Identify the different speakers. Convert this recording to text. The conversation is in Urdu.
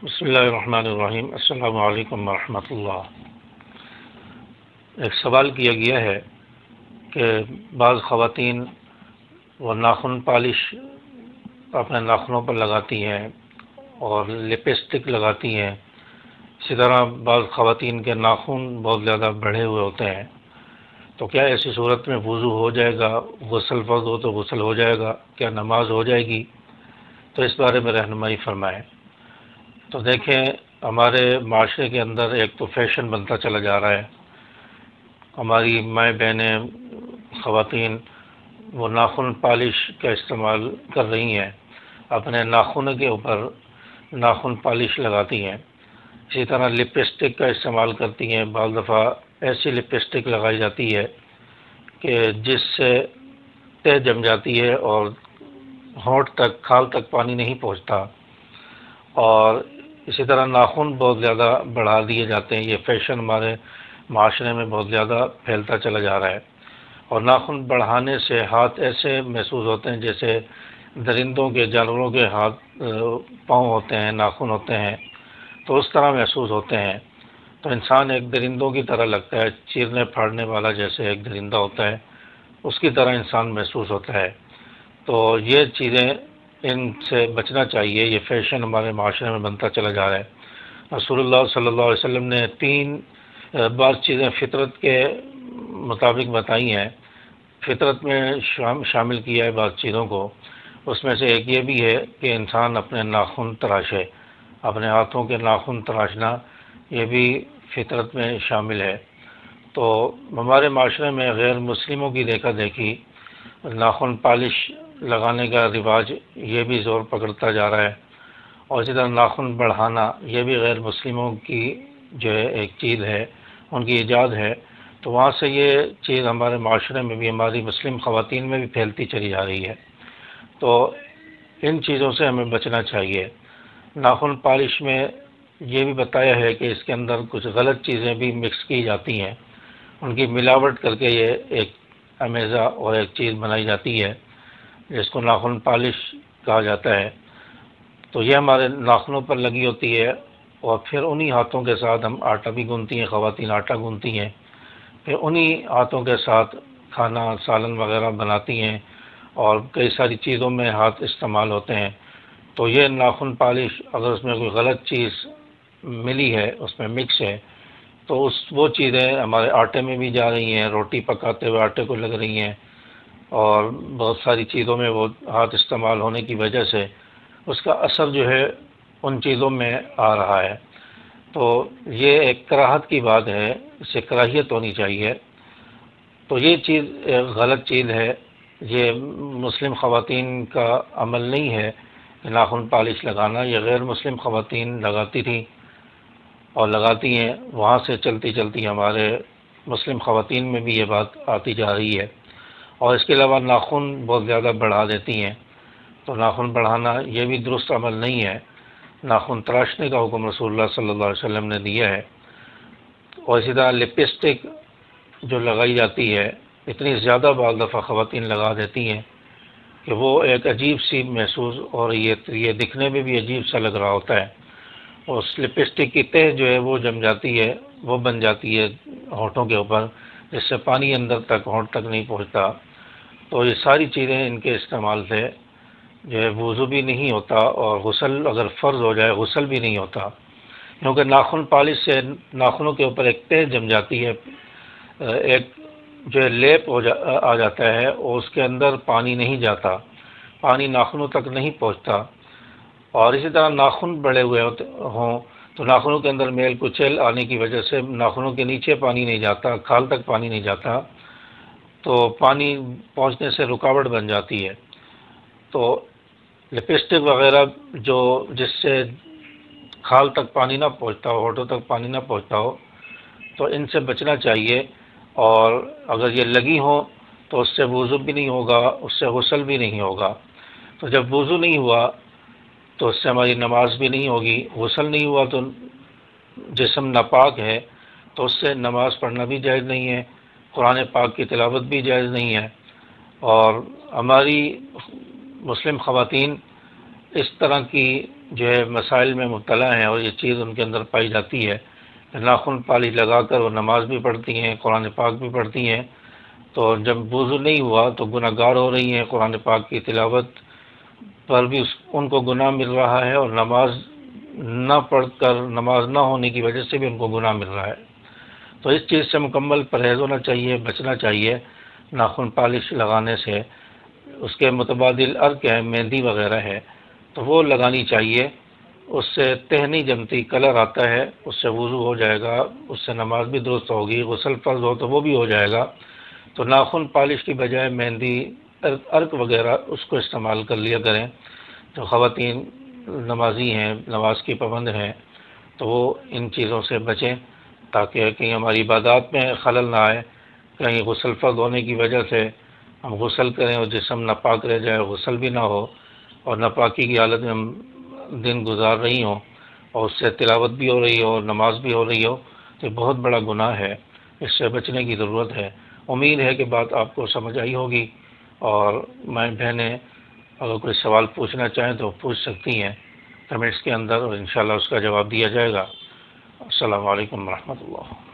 Speaker 1: بسم اللہ الرحمن الرحیم۔ السلام علیکم ورحمۃ اللہ۔ ایک سوال کیا گیا ہے کہ بعض خواتین وہ ناخن پالش اپنے ناخنوں پر لگاتی ہیں اور لپسٹک لگاتی ہیں، اسی طرح بعض خواتین کے ناخن بہت زیادہ بڑھے ہوئے ہوتے ہیں، تو کیا ایسی صورت میں وضو ہو جائے گا؟ غسل فرض ہو تو غسل ہو جائے گا؟ کیا نماز ہو جائے گی؟ تو اس بارے میں رہنمائی فرمائیں۔ تو دیکھیں، ہمارے معاشرے کے اندر ایک تو فیشن بنتا چلا جا رہا ہے، ہماری مائیں بہنیں خواتین وہ ناخن پالش کا استعمال کر رہی ہیں، اپنے ناخن کے اوپر ناخن پالش لگاتی ہیں، اسی طرح لپسٹک کا استعمال کرتی ہیں۔ بعض دفعہ ایسی لپسٹک لگائی جاتی ہے کہ جس سے تہ جم جاتی ہے اور ہونٹ تک، کھال تک پانی نہیں پہنچتا، اور اسی طرح ناخن بہت زیادہ بڑھا دیے جاتے ہیں۔ یہ فیشن ہمارے معاشرے میں بہت زیادہ پھیلتا چلا جا رہا ہے، اور ناخن بڑھانے سے ہاتھ ایسے محسوس ہوتے ہیں جیسے درندوں کے، جانوروں کے ہاتھ پاؤں ہوتے ہیں، ناخن ہوتے ہیں، تو اس طرح محسوس ہوتے ہیں۔ تو انسان ایک درندوں کی طرح لگتا ہے، چیرنے پھاڑنے والا جیسے ایک درندہ ہوتا ہے، اس کی طرح انسان محسوس ہوتا ہے۔ تو یہ چیزیں، ان سے بچنا چاہیے۔ یہ فیشن ہمارے معاشرے میں بنتا چلا جا رہا ہے۔ رسول اللہ صلی اللہ علیہ وسلم نے بعض چیزیں فطرت کے مطابق بتائی ہیں، فطرت میں شامل کیا ہے بعض چیزوں کو۔ اس میں سے ایک یہ بھی ہے کہ انسان اپنے ناخن تراشے، اپنے ہاتھوں کے ناخن تراشنا، یہ بھی فطرت میں شامل ہے۔ تو ہمارے معاشرے میں غیر مسلموں کی دیکھا دیکھی ناخن پالش لگانے کا رواج یہ بھی زور پکڑتا جا رہا ہے، اور اسی طرح ناخن بڑھانا یہ بھی غیر مسلموں کی جو ہے ایک چیز ہے، ان کی ایجاد ہے۔ تو وہاں سے یہ چیز ہمارے معاشرے میں بھی، ہماری مسلم خواتین میں بھی پھیلتی چلی جا رہی ہے۔ تو ان چیزوں سے ہمیں بچنا چاہیے۔ ناخن پالش میں یہ بھی بتایا ہے کہ اس کے اندر کچھ غلط چیزیں بھی مکس کی جاتی ہیں، ان کی ملاوٹ کر کے یہ ایک امیزہ اور ایک چیز بنائی جاتی ہے جس کو ناخن پالش کہا جاتا ہے۔ تو یہ ہمارے ناخنوں پر لگی ہوتی ہے، اور پھر انہی ہاتھوں کے ساتھ ہم آٹا بھی گونتی ہیں، خواتین آٹا گونتی ہیں، پھر انہی ہاتھوں کے ساتھ کھانا، سالن وغیرہ بناتی ہیں، اور کئی ساری چیزوں میں ہاتھ استعمال ہوتے ہیں۔ تو یہ ناخن پالش اگر اس میں کوئی غلط چیز ملی ہے، اس میں مکس ہے، تو وہ چیزیں ہمارے آٹے میں بھی جا رہی ہیں، روٹی پکاتے ہوئے آٹے کو لگ رہی ہیں، اور بہت ساری چیزوں میں وہ ہاتھ استعمال ہونے کی وجہ سے اس کا اثر جو ہے ان چیزوں میں آ رہا ہے۔ تو یہ ایک کراہت کی بات ہے، اسے کراہیت ہونی چاہیے۔ تو یہ چیز ایک غلط چیز ہے، یہ مسلم خواتین کا عمل نہیں ہے کہ ناخن پالش لگانا، یہ غیر مسلم خواتین لگاتی تھیں اور لگاتی ہیں، وہاں سے چلتی چلتی ہمارے مسلم خواتین میں بھی یہ بات آتی جا رہی ہے۔ اور اس کے علاوہ ناخن بہت زیادہ بڑھا دیتی ہیں، تو ناخن بڑھانا یہ بھی درست عمل نہیں ہے۔ ناخن تراشنے کا حکم رسول اللہ صلی اللہ علیہ وسلم نے دیا ہے۔ اور اسی طرح لپسٹک جو لگائی جاتی ہے، اتنی زیادہ بعض دفعہ خواتین لگا دیتی ہیں کہ وہ ایک عجیب سی محسوس، اور یہ دکھنے میں بھی عجیب سا لگ رہا ہوتا ہے۔ اور اس لپسٹک کی تہ جو ہے وہ جم جاتی ہے، وہ بن جاتی ہے ہونٹوں کے اوپر، جس سے پانی اندر تک، ہونٹ تک نہیں پہنچتا۔ تو یہ ساری چیزیں ان کے استعمال سے جو ہے وضو بھی نہیں ہوتا، اور غسل اگر فرض ہو جائے غسل بھی نہیں ہوتا، کیونکہ ناخن پالش سے ناخنوں کے اوپر ایک تہ جم جاتی ہے، ایک جو ہے لیپ آ جاتا ہے، اور اس کے اندر پانی نہیں جاتا، پانی ناخنوں تک نہیں پہنچتا۔ اور اسی طرح ناخن بڑے ہوئے ہوں تو ناخنوں کے اندر میل کچیل آنے کی وجہ سے ناخنوں کے نیچے پانی نہیں جاتا، کھال تک پانی نہیں جاتا، تو پانی پہنچنے سے رکاوٹ بن جاتی ہے۔ تو لپسٹک وغیرہ جس سے کھال تک پانی نہ پہنچتا ہو، ہونٹوں تک پانی نہ پہنچتا ہو، تو ان سے بچنا چاہیے۔ اور اگر یہ لگی ہوں تو اس سے وضو بھی نہیں ہوگا، اس سے غسل بھی نہیں ہوگا۔ تو جب وضو نہیں ہوا تو اس سے ہماری نماز بھی نہیں ہوگی، غسل نہیں ہوا تو جسم ناپاک ہے، تو اس سے نماز پڑھنا بھی جائز نہیں ہے، قرآن پاک کی تلاوت بھی جائز نہیں ہے۔ اور ہماری مسلم خواتین اس طرح کی جو ہے مسائل میں مبتلا ہیں اور یہ چیز ان کے اندر پائی جاتی ہے کہ ناخن پالش لگا کر وہ نماز بھی پڑھتی ہیں، قرآن پاک بھی پڑھتی ہیں، تو جب وضو نہیں ہوا تو گناہ گار ہو رہی ہیں، قرآن پاک کی تلاوت پر بھی ان کو گناہ مل رہا ہے، اور نماز نہ پڑھ کر، نماز نہ ہونے کی وجہ سے بھی ان کو گناہ مل رہا ہے۔ تو اس چیز سے مکمل پرہیز ہونا چاہیے، بچنا چاہیے ناخن پالش لگانے سے۔ اس کے متبادل عرق ہے، مہندی وغیرہ ہے، تو وہ لگانی چاہیے، اس سے تہ نہیں جمتی، کلر آتا ہے، اس سے وضو ہو جائے گا، اس سے نماز بھی درست ہوگی، غسل فرض ہو تو وہ بھی ہو جائے گا۔ تو ناخن پالش کی بجائے مہندی، عرق وغیرہ اس کو استعمال کر لیا کریں۔ جو خواتین نمازی ہیں، نماز کی پابند ہیں، تو وہ ان چیزوں سے بچیں تاکہ کہیں ہماری عبادات میں خلل نہ آئے، کہیں غسل فرض ہونے کی وجہ سے ہم غسل کریں اور جسم ناپاک رہ جائے، غسل بھی نہ ہو، اور ناپاکی کی حالت میں ہم دن گزار رہی ہوں اور اس سے تلاوت بھی ہو رہی ہو اور نماز بھی ہو رہی ہو، تو یہ بہت بڑا گناہ ہے، اس سے بچنے کی ضرورت ہے۔ امید ہے کہ بات آپ کو سمجھ آئی ہوگی، اور مائیں بہنیں اگر کوئی سوال پوچھنا چاہیں تو پوچھ سکتی ہیں کمنٹس کے اندر، اور انشاءاللہ اس کا جواب دیا جائے گا۔ السلام علیکم ورحمۃ اللہ۔